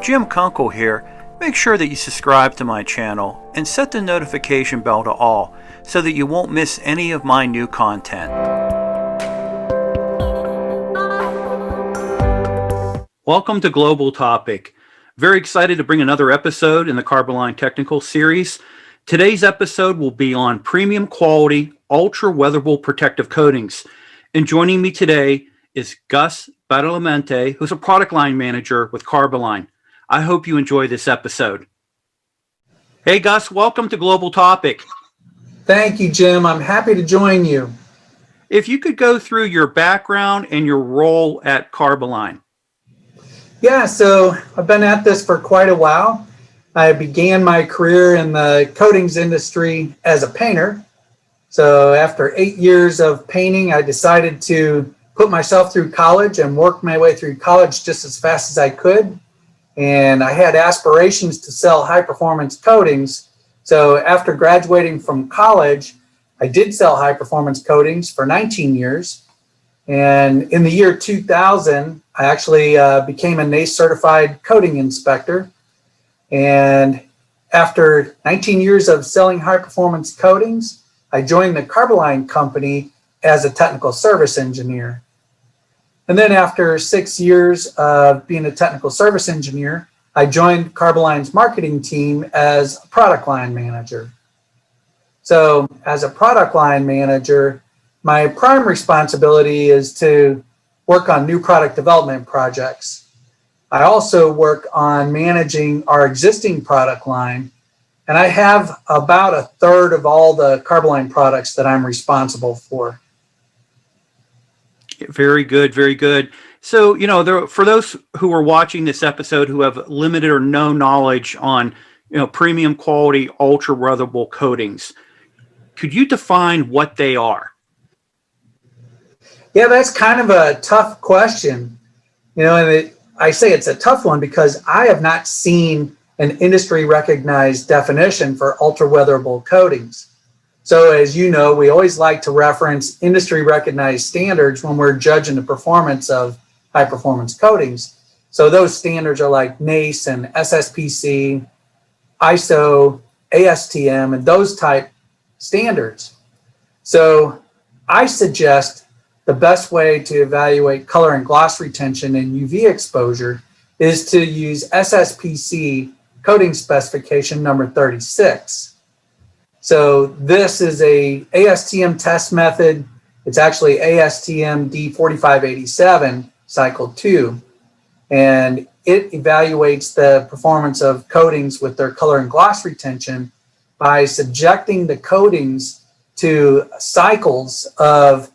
Jim Kunkel here. Make sure that you subscribe to my channel and set the notification bell to all so that you won't miss any of my new content. Welcome to Global Topic. Very excited to bring another episode in the Carboline Technical Series. Today's episode will be on premium quality, ultra-weatherable protective coatings. And joining me today is Gus Badalamenti, who's a product line manager with Carboline. I hope you enjoy this episode. Hey Gus, welcome to Global Topic. Thank you, Jim. I'm happy to join you. If you could go through your background and your role at Carboline. Yeah, so I've been at this for quite a while. I began my career in the coatings industry as a painter. So after 8 years of painting, I decided to put myself through college and work my way through college just as fast as I could. And I had aspirations to sell high-performance coatings. So after graduating from college, I did sell high-performance coatings for 19 years. And in the year 2000, I actually became a NACE certified coating inspector. And after 19 years of selling high-performance coatings, I joined the Carboline company as a technical service engineer. And then after 6 years of being a technical service engineer, I joined Carboline's marketing team as a product line manager. So as a product line manager, my prime responsibility is to work on new product development projects. I also work on managing our existing product line, and I have about a third of all the Carboline products that I'm responsible for. Very good, very good. So, for those who are watching this episode who have limited or no knowledge on, premium quality, ultra-weatherable coatings, could you define what they are? Yeah, that's kind of a tough question. I say it's a tough one because I have not seen an industry recognized definition for ultra-weatherable coatings. So as you know, we always like to reference industry recognized standards when we're judging the performance of high performance coatings. So those standards are like NACE and SSPC, ISO, ASTM, and those type standards. So I suggest the best way to evaluate color and gloss retention and UV exposure is to use SSPC coating specification number 36. So this is a ASTM test method. It's actually ASTM D4587 cycle 2. And it evaluates the performance of coatings with their color and gloss retention by subjecting the coatings to cycles of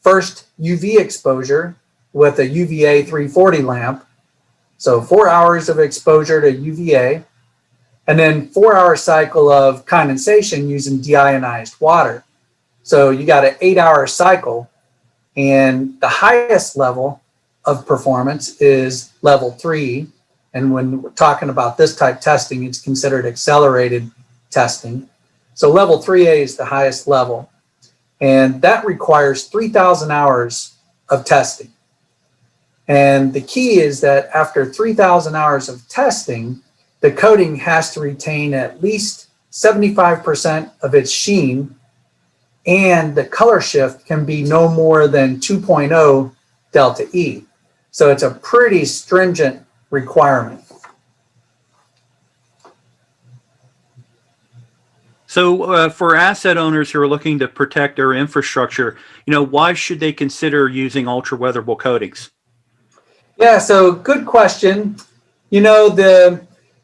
first UV exposure with a UVA 340 lamp. So 4 hours of exposure to UVA, and then 4 hour cycle of condensation using deionized water. So you got an 8 hour cycle, and the highest level of performance is level 3. And when we're talking about this type testing, it's considered accelerated testing. So level 3A is the highest level. And that requires 3,000 hours of testing. And the key is that after 3,000 hours of testing, the coating has to retain at least 75% of its sheen, and the color shift can be no more than 2.0 delta E. So it's a pretty stringent requirement. So for asset owners who are looking to protect their infrastructure, why should they consider using ultra-weatherable coatings? Yeah, so good question.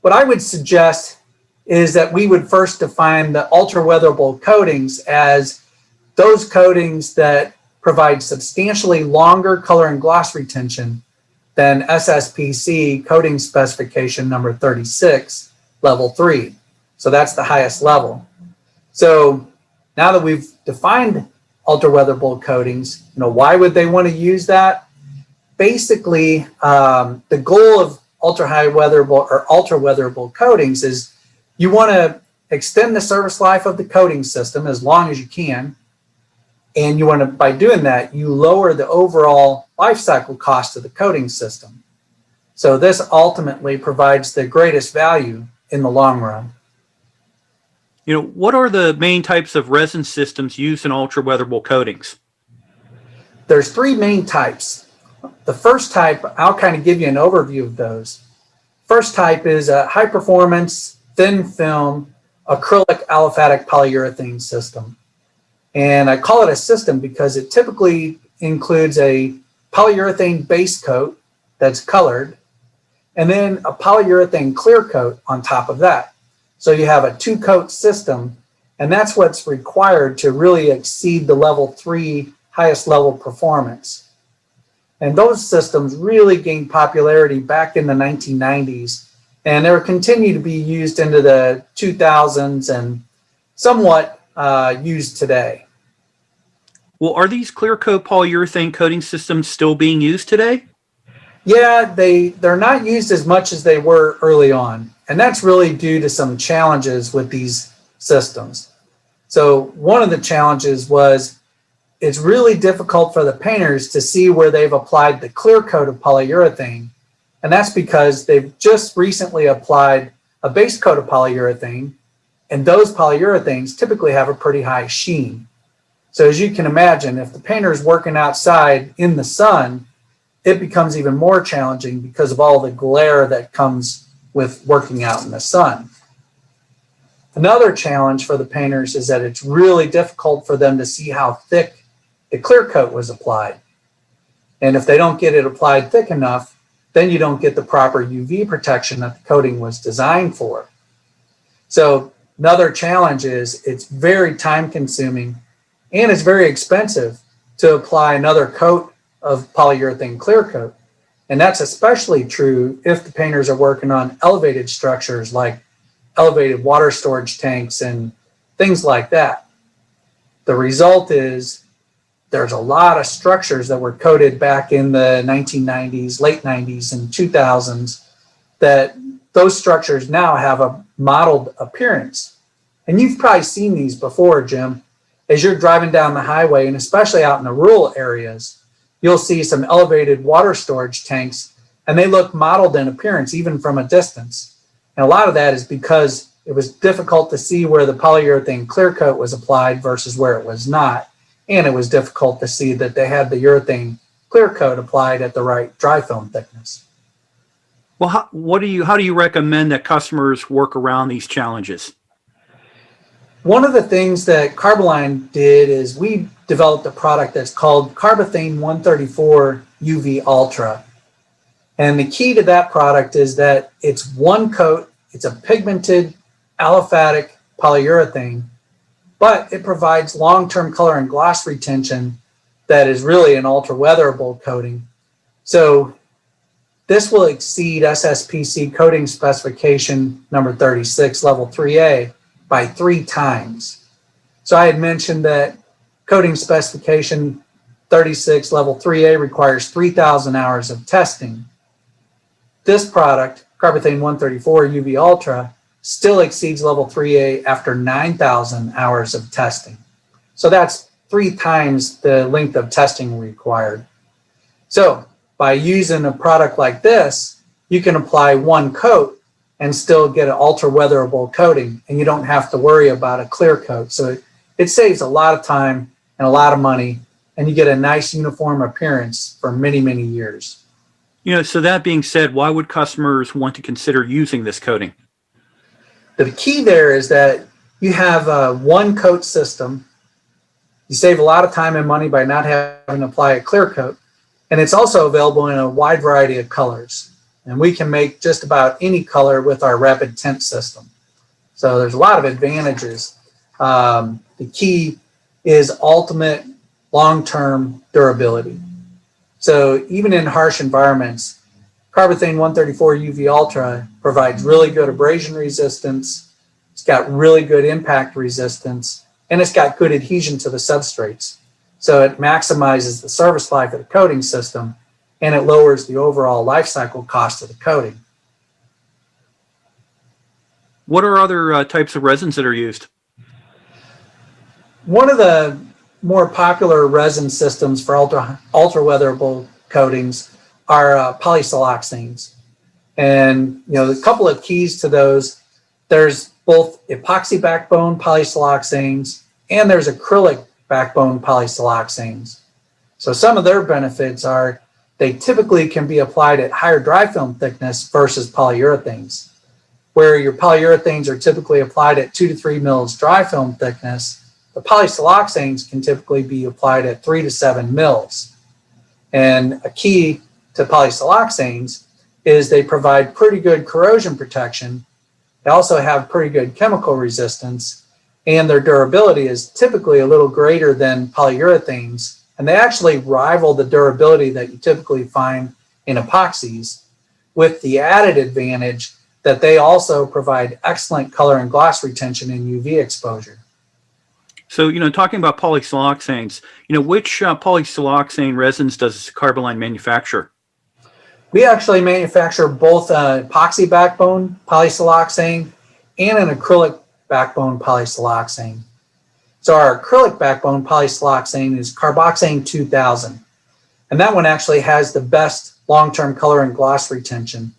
What I would suggest is that we would first define the ultra-weatherable coatings as those coatings that provide substantially longer color and gloss retention than SSPC coating specification number 36, level 3. So that's the highest level. So now that we've defined ultra-weatherable coatings, why would they want to use that? Basically, the goal of ultra-weatherable coatings is you want to extend the service life of the coating system as long as you can. And you want to, by doing that, you lower the overall life cycle cost of the coating system. So this ultimately provides the greatest value in the long run. What are the main types of resin systems used in ultra-weatherable coatings? There's three main types. The first type, I'll kind of give you an overview of those. First type is a high performance, thin film, acrylic aliphatic polyurethane system. And I call it a system because it typically includes a polyurethane base coat that's colored, and then a polyurethane clear coat on top of that. So you have a two-coat system, and that's what's required to really exceed the level 3 highest level performance. And those systems really gained popularity back in the 1990s, and they were continued to be used into the 2000s and somewhat used today. Well, are these clear coat polyurethane coating systems still being used today? Yeah, they're not used as much as they were early on, and that's really due to some challenges with these systems. So one of the challenges was it's really difficult for the painters to see where they've applied the clear coat of polyurethane, and that's because they've just recently applied a base coat of polyurethane, and those polyurethanes typically have a pretty high sheen. So as you can imagine, if the painter is working outside in the sun, it becomes even more challenging because of all the glare that comes with working out in the sun. Another challenge for the painters is that it's really difficult for them to see how thick the clear coat was applied. And if they don't get it applied thick enough, then you don't get the proper UV protection that the coating was designed for. So another challenge is it's very time consuming and it's very expensive to apply another coat of polyurethane clear coat. And that's especially true if the painters are working on elevated structures like elevated water storage tanks and things like that. The result is there's a lot of structures that were coated back in the 1990s, late 90s, and 2000s that those structures now have a mottled appearance. And you've probably seen these before, Jim. As you're driving down the highway, and especially out in the rural areas, you'll see some elevated water storage tanks, and they look mottled in appearance, even from a distance. And a lot of that is because it was difficult to see where the polyurethane clear coat was applied versus where it was not. And it was difficult to see that they had the urethane clear coat applied at the right dry film thickness. Well, how do you recommend that customers work around these challenges? One of the things that Carboline did is we developed a product that's called Carbothane 134 UV Ultra. And the key to that product is that it's one coat, it's a pigmented aliphatic polyurethane, but it provides long-term color and gloss retention that is really an ultra-weatherable coating. So this will exceed SSPC coating specification number 36, level 3A, by 3 times. So I had mentioned that coating specification 36 level 3A requires 3,000 hours of testing. This product, Carbothane 134 UV Ultra, still exceeds level 3A after 9,000 hours of testing. So that's 3 times the length of testing required. So by using a product like this, you can apply one coat and still get an ultra-weatherable coating, and you don't have to worry about a clear coat. So it saves a lot of time and a lot of money, and you get a nice uniform appearance for many, many years. So that being said, why would customers want to consider using this coating? The key there is that you have a one coat system. You save a lot of time and money by not having to apply a clear coat, and it's also available in a wide variety of colors. And we can make just about any color with our rapid tint system. So there's a lot of advantages. The key is ultimate long-term durability. So even in harsh environments, Carbothane 134 UV Ultra provides really good abrasion resistance. It's got really good impact resistance, and it's got good adhesion to the substrates. So it maximizes the service life of the coating system, and it lowers the overall life cycle cost of the coating. What are other types of resins that are used? One of the more popular resin systems for ultra-weatherable coatings are polysuloxanes. And, a couple of keys to those, there's both epoxy backbone polysiloxanes and there's acrylic backbone polysiloxanes. So some of their benefits are they typically can be applied at higher dry film thickness versus polyurethanes. Where your polyurethanes are typically applied at 2 to 3 mils dry film thickness, the polysiloxanes can typically be applied at 3 to 7 mils. And a key to polysiloxanes is they provide pretty good corrosion protection. They also have pretty good chemical resistance, and their durability is typically a little greater than polyurethanes. And they actually rival the durability that you typically find in epoxies, with the added advantage that they also provide excellent color and gloss retention in UV exposure. So, talking about polysiloxanes, which polysiloxane resins does Carboline manufacture? We actually manufacture both an epoxy backbone polysiloxane and an acrylic backbone polysiloxane. So our acrylic backbone polysiloxane is Carbothane 2000. And that one actually has the best long-term color and gloss retention.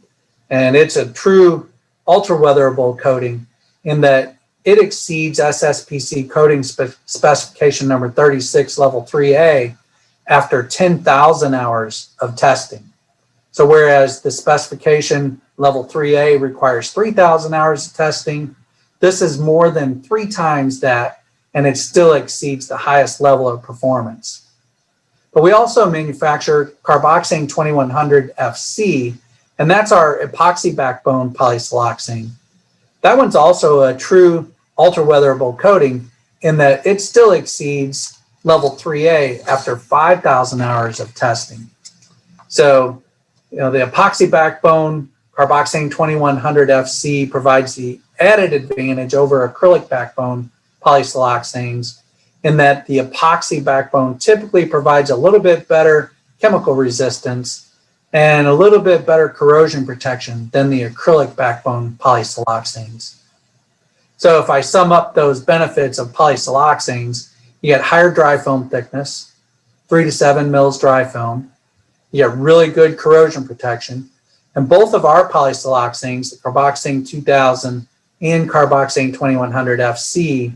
And it's a true ultra-weatherable coating in that it exceeds SSPC coating specification number 36, level 3A, after 10,000 hours of testing. So whereas the specification level 3A requires 3,000 hours of testing, this is more than 3 times that, and it still exceeds the highest level of performance. But we also manufacture Carboxane 2100 FC, and that's our epoxy backbone polysiloxane. That one's also a true ultra-weatherable coating in that it still exceeds level 3A after 5,000 hours of testing. So, the epoxy backbone Carboxane 2100 FC provides the added advantage over acrylic backbone polysiloxanes in that the epoxy backbone typically provides a little bit better chemical resistance and a little bit better corrosion protection than the acrylic backbone polysiloxanes. So if I sum up those benefits of polysiloxanes, you get higher dry film thickness, 3 to 7 mils dry film, you get really good corrosion protection, and both of our polysiloxanes, the Carboxane 2000 and Carboxane 2100 FC,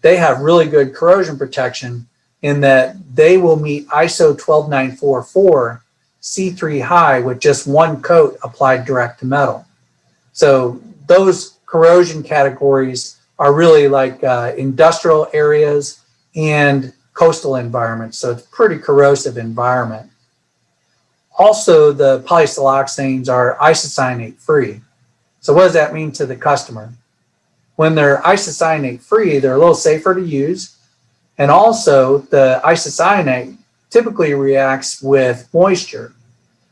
they have really good corrosion protection in that they will meet ISO 12944 C3 high with just one coat applied direct to metal. So those corrosion categories are really like industrial areas and coastal environments. So it's a pretty corrosive environment. Also, the polysiloxanes are isocyanate free. So what does that mean to the customer? When they're isocyanate free, they're a little safer to use. And also the isocyanate typically reacts with moisture.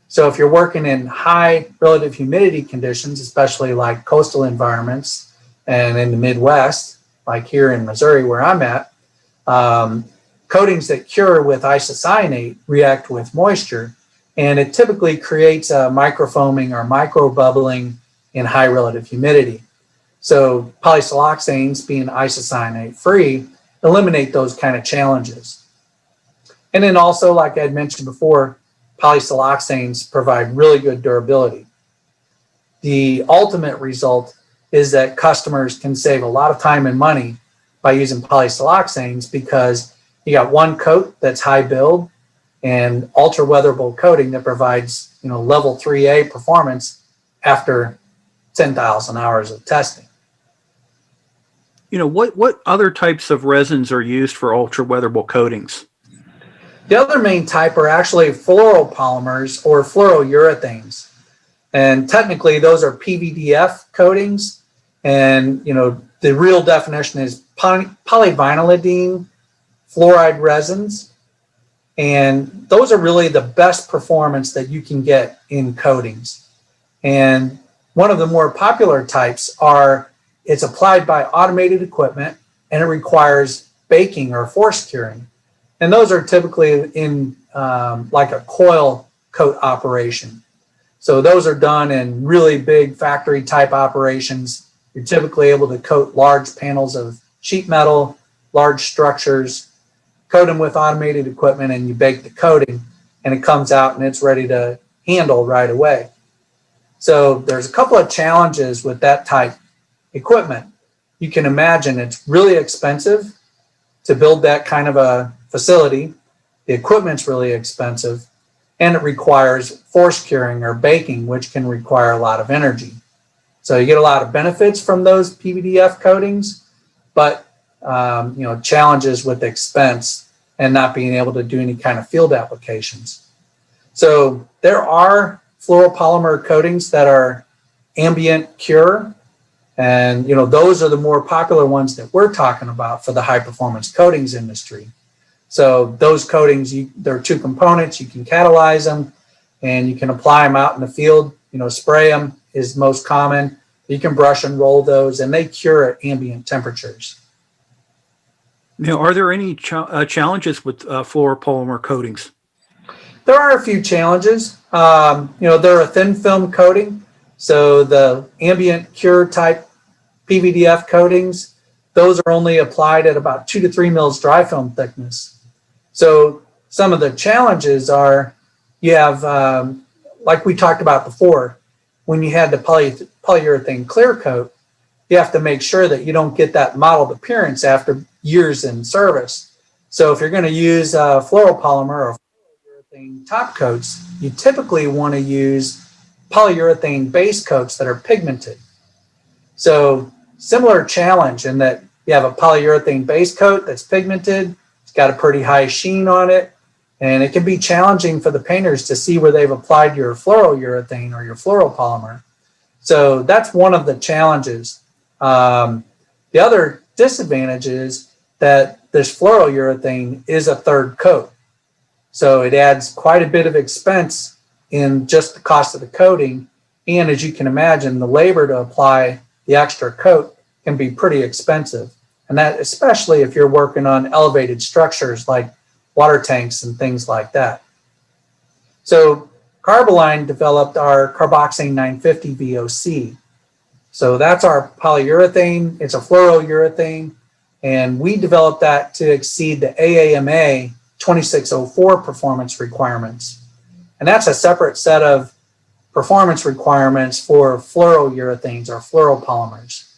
So if you're working in high relative humidity conditions, especially like coastal environments and in the Midwest, like here in Missouri where I'm at, coatings that cure with isocyanate react with moisture, and it typically creates a microfoaming or microbubbling in high relative humidity. So polysiloxanes, being isocyanate free, eliminate those kind of challenges. And then also, like I had mentioned before, polysiloxanes provide really good durability. The ultimate result is that customers can save a lot of time and money by using polysiloxanes because you got one coat that's high build and ultra weatherable coating that provides level 3A performance after 10,000 hours of testing. What other types of resins are used for ultra weatherable coatings? The other main type are actually fluoropolymers or fluorourethanes. And technically those are PVDF coatings. And the real definition is polyvinylidene fluoride resins. And those are really the best performance that you can get in coatings. And one of the more popular types it's applied by automated equipment and it requires baking or force curing. And those are typically in like a coil coat operation. So those are done in really big factory type operations. You're typically able to coat large panels of sheet metal, large structures, coat them with automated equipment, and you bake the coating and it comes out and it's ready to handle right away. So there's a couple of challenges with that type equipment. You can imagine it's really expensive to build that kind of a facility. The equipment's really expensive, and it requires force curing or baking, which can require a lot of energy. So you get a lot of benefits from those PVDF coatings, but challenges with expense and not being able to do any kind of field applications. So there are fluoropolymer coatings that are ambient cure, and those are the more popular ones that we're talking about for the high performance coatings industry. So those coatings, there are two components. You can catalyze them, and you can apply them out in the field. Spray them is most common. You can brush and roll those, and they cure at ambient temperatures. Now, are there any challenges with fluoropolymer coatings? There are a few challenges. They're a thin film coating. So the ambient cure type PVDF coatings, those are only applied at about 2 to 3 mils dry film thickness. So some of the challenges are you have, like we talked about before, when you had the polyurethane clear coat, you have to make sure that you don't get that mottled appearance after years in service. So if you're going to use fluoropolymer or fluorourethane top coats, you typically want to use polyurethane base coats that are pigmented. So similar challenge in that you have a polyurethane base coat that's pigmented, it's got a pretty high sheen on it, and it can be challenging for the painters to see where they've applied your fluorourethane or your fluoropolymer. So that's one of the challenges. The other disadvantage is that this fluorourethane is a third coat. So it adds quite a bit of expense in just the cost of the coating. And as you can imagine, the labor to apply the extra coat can be pretty expensive. And that especially if you're working on elevated structures like water tanks and things like that. So Carboline developed our Carboxane 950 VOC. So that's our polyurethane. It's a fluorourethane. And we developed that to exceed the AAMA 2604 performance requirements. And that's a separate set of performance requirements for fluorourethanes or fluoropolymers.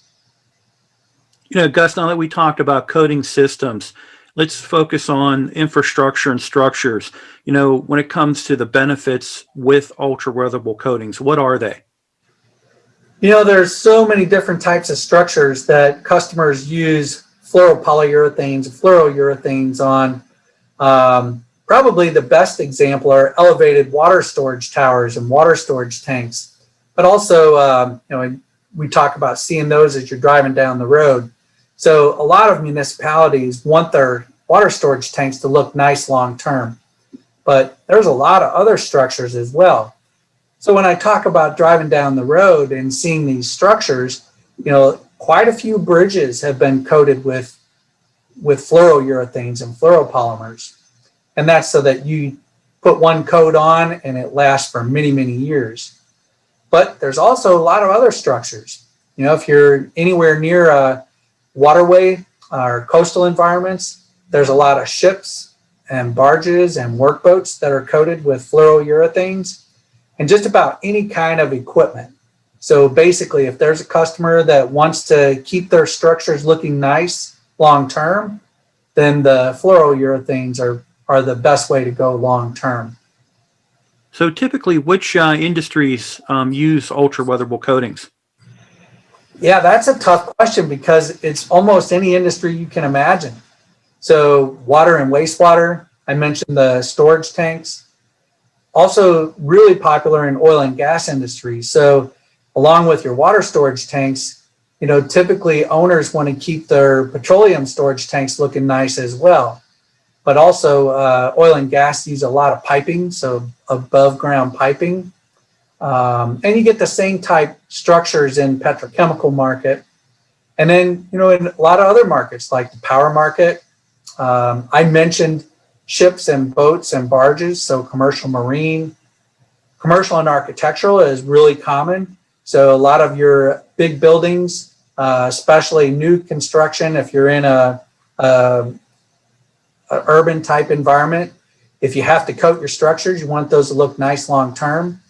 Gus, now that we talked about coating systems, let's focus on infrastructure and structures. When it comes to the benefits with ultra-weatherable coatings, what are they? There's so many different types of structures that customers use fluoropolyurethanes, fluorourethanes on. Probably the best example are elevated water storage towers and water storage tanks. But also, we talk about seeing those as you're driving down the road. So a lot of municipalities want their water storage tanks to look nice long term. But there's a lot of other structures as well. So when I talk about driving down the road and seeing these structures, quite a few bridges have been coated with fluorourethanes and fluoropolymers. And that's so that you put one coat on and it lasts for many, many years. But there's also a lot of other structures. If you're anywhere near a waterway or coastal environments, there's a lot of ships and barges and workboats that are coated with fluorourethanes and just about any kind of equipment. So basically, if there's a customer that wants to keep their structures looking nice long term, then the fluorourethanes are the best way to go long term. So typically, which industries use ultra-weatherable coatings? Yeah, that's a tough question because it's almost any industry you can imagine. So water and wastewater, I mentioned the storage tanks. Also really popular in oil and gas industry. So along with your water storage tanks, typically owners want to keep their petroleum storage tanks looking nice as well. But also oil and gas use a lot of piping, so above ground piping. And you get the same type structures in petrochemical market. And then, in a lot of other markets like the power market, I mentioned ships and boats and barges, so commercial marine. Commercial and architectural is really common. So a lot of your big buildings, especially new construction, if you're in a urban type environment, if you have to coat your structures, you want those to look nice long term.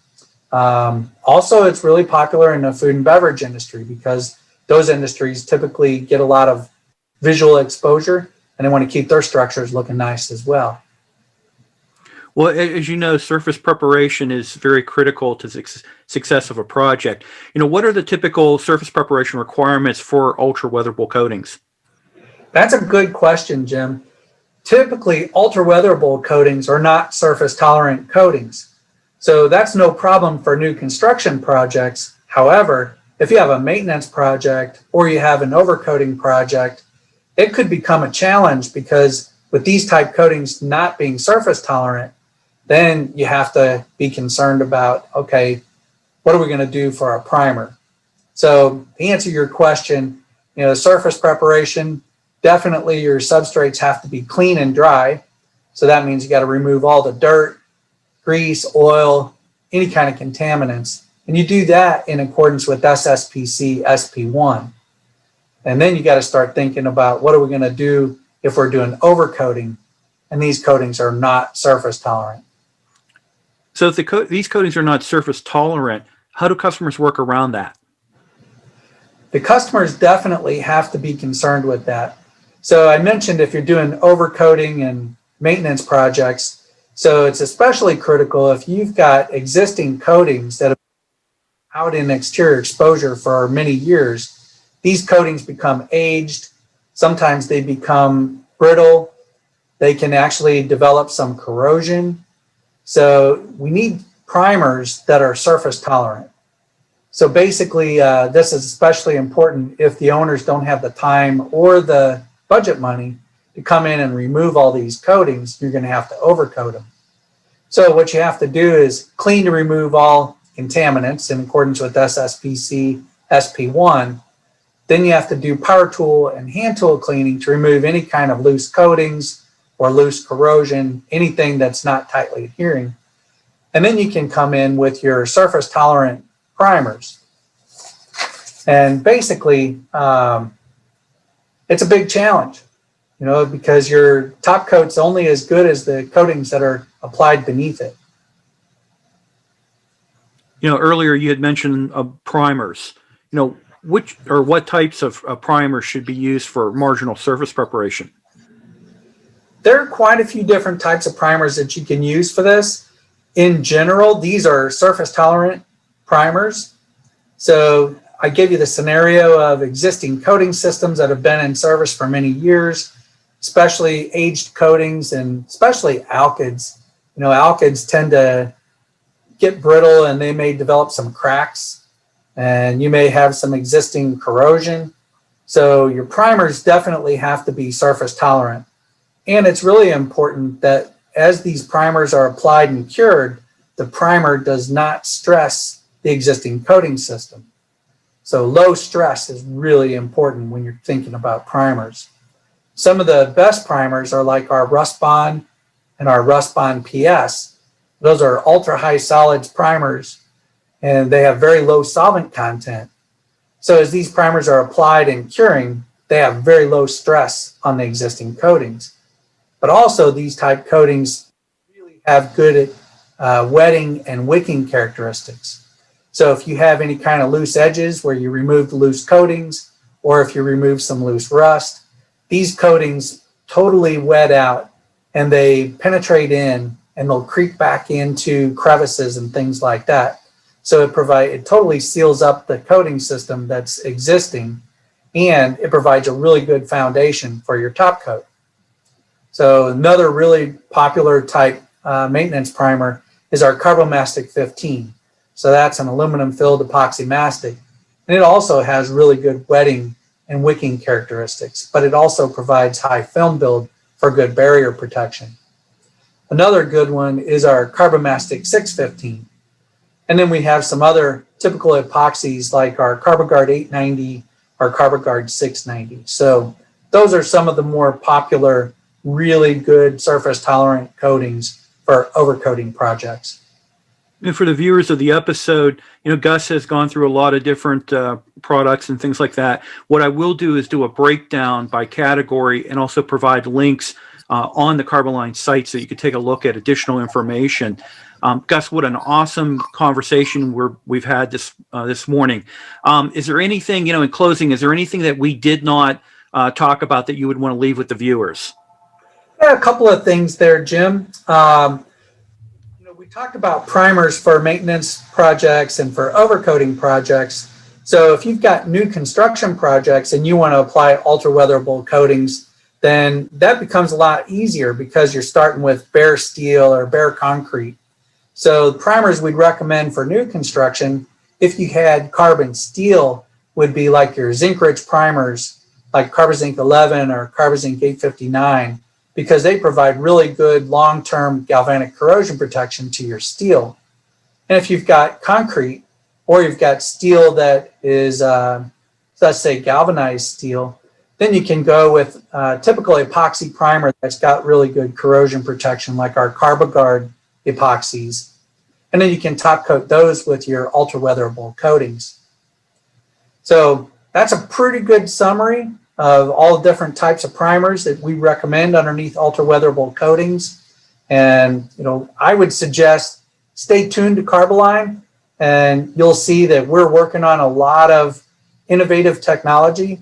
Also, it's really popular in the food and beverage industry because those industries typically get a lot of visual exposure and they want to keep their structures looking nice as well. Well, as you know, surface preparation is very critical to the success of a project. What are the typical surface preparation requirements for ultra-weatherable coatings? That's a good question, Jim. Typically, ultra-weatherable coatings are not surface-tolerant coatings. So that's no problem for new construction projects. However, if you have a maintenance project or you have an overcoating project, it could become a challenge because with these type coatings not being surface-tolerant, then you have to be concerned about, okay, what are we going to do for our primer? So to answer your question, surface preparation, definitely your substrates have to be clean and dry. So that means you got to remove all the dirt, grease, oil, any kind of contaminants. And you do that in accordance with SSPC SP1. And then you got to start thinking about what are we going to do if we're doing overcoating and these coatings are not surface tolerant. So if these coatings are not surface tolerant, how do customers work around that? The customers definitely have to be concerned with that. So I mentioned if you're doing overcoating and maintenance projects, so it's especially critical if you've got existing coatings that have been out in exterior exposure for many years. These coatings become aged. Sometimes they become brittle. They can actually develop some corrosion. So we need primers that are surface tolerant. So basically, this is especially important if the owners don't have the time or the budget money to come in and remove all these coatings. You're going to have to overcoat them. So what you have to do is clean to remove all contaminants in accordance with SSPC SP1. Then you have to do power tool and hand tool cleaning to remove any kind of loose coatings or loose corrosion, anything that's not tightly adhering. And then you can come in with your surface tolerant primers. And basically, it's a big challenge, because your top coat's only as good as the coatings that are applied beneath it. Earlier you had mentioned primers. Which or what types of primers should be used for marginal surface preparation? There are quite a few different types of primers that you can use for this. In general, these are surface tolerant primers. So I gave you the scenario of existing coating systems that have been in service for many years, especially aged coatings and especially alkyds. Alkyds tend to get brittle and they may develop some cracks and you may have some existing corrosion. So your primers definitely have to be surface tolerant. And it's really important that as these primers are applied and cured, the primer does not stress the existing coating system. So low stress is really important when you're thinking about primers. Some of the best primers are like our Rust Bond and our Rust Bond PS. Those are ultra high solids primers and they have very low solvent content. So as these primers are applied and curing, they have very low stress on the existing coatings. But also these type coatings really have good wetting and wicking characteristics. So if you have any kind of loose edges where you remove the loose coatings, or if you remove some loose rust, these coatings totally wet out and they penetrate in and they'll creep back into crevices and things like that. So it totally seals up the coating system that's existing and it provides a really good foundation for your top coat. So another really popular type maintenance primer is our Carbomastic 15. So that's an aluminum filled epoxy mastic. And it also has really good wetting and wicking characteristics, but it also provides high film build for good barrier protection. Another good one is our Carbomastic 615. And then we have some other typical epoxies like our Carboguard 890, our Carboguard 690. So those are some of the more popular, really good surface tolerant coatings for overcoating projects. And for the viewers of the episode, Gus has gone through a lot of different products and things like that. What I will do is do a breakdown by category and also provide links on the Carboline site so you could take a look at additional information. Gus, what an awesome conversation we've had this morning. Is there anything, in closing, is there anything that we did not talk about that you would want to leave with the viewers? Yeah, a couple of things there, Jim. We talked about primers for maintenance projects and for overcoating projects. So if you've got new construction projects and you want to apply ultra-weatherable coatings, then that becomes a lot easier because you're starting with bare steel or bare concrete. So the primers we'd recommend for new construction, if you had carbon steel, would be like your zinc-rich primers, like Carbozinc 11 or Carbozinc 859, because they provide really good long-term galvanic corrosion protection to your steel. And if you've got concrete, or you've got steel that is, let's say, galvanized steel, then you can go with typical epoxy primer that's got really good corrosion protection, like our Carboguard epoxies. And then you can top coat those with your ultra-weatherable coatings. So that's a pretty good summary of all the different types of primers that we recommend underneath ultra-weatherable coatings. And, I would suggest stay tuned to Carboline, and you'll see that we're working on a lot of innovative technology,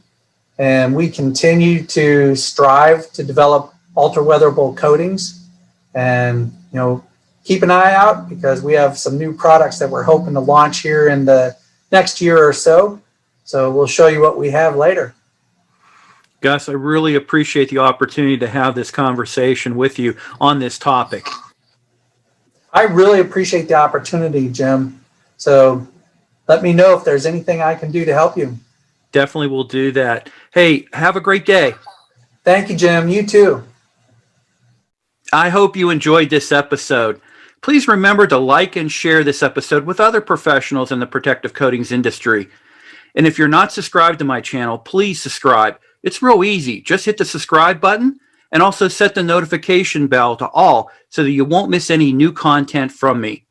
and we continue to strive to develop ultra-weatherable coatings. And, keep an eye out because we have some new products that we're hoping to launch here in the next year or so. So we'll show you what we have later. Gus, I really appreciate the opportunity to have this conversation with you on this topic. I really appreciate the opportunity, Jim. So let me know if there's anything I can do to help you. Definitely will do that. Hey, have a great day. Thank you, Jim. You too. I hope you enjoyed this episode. Please remember to like and share this episode with other professionals in the protective coatings industry. And if you're not subscribed to my channel, please subscribe. It's real easy. Just hit the subscribe button and also set the notification bell to all so that you won't miss any new content from me.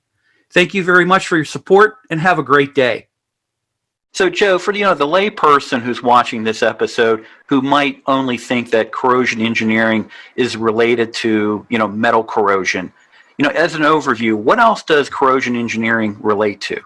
Thank you very much for your support and have a great day. So Joe, for the lay person who's watching this episode who might only think that corrosion engineering is related to, metal corrosion, as an overview, what else does corrosion engineering relate to?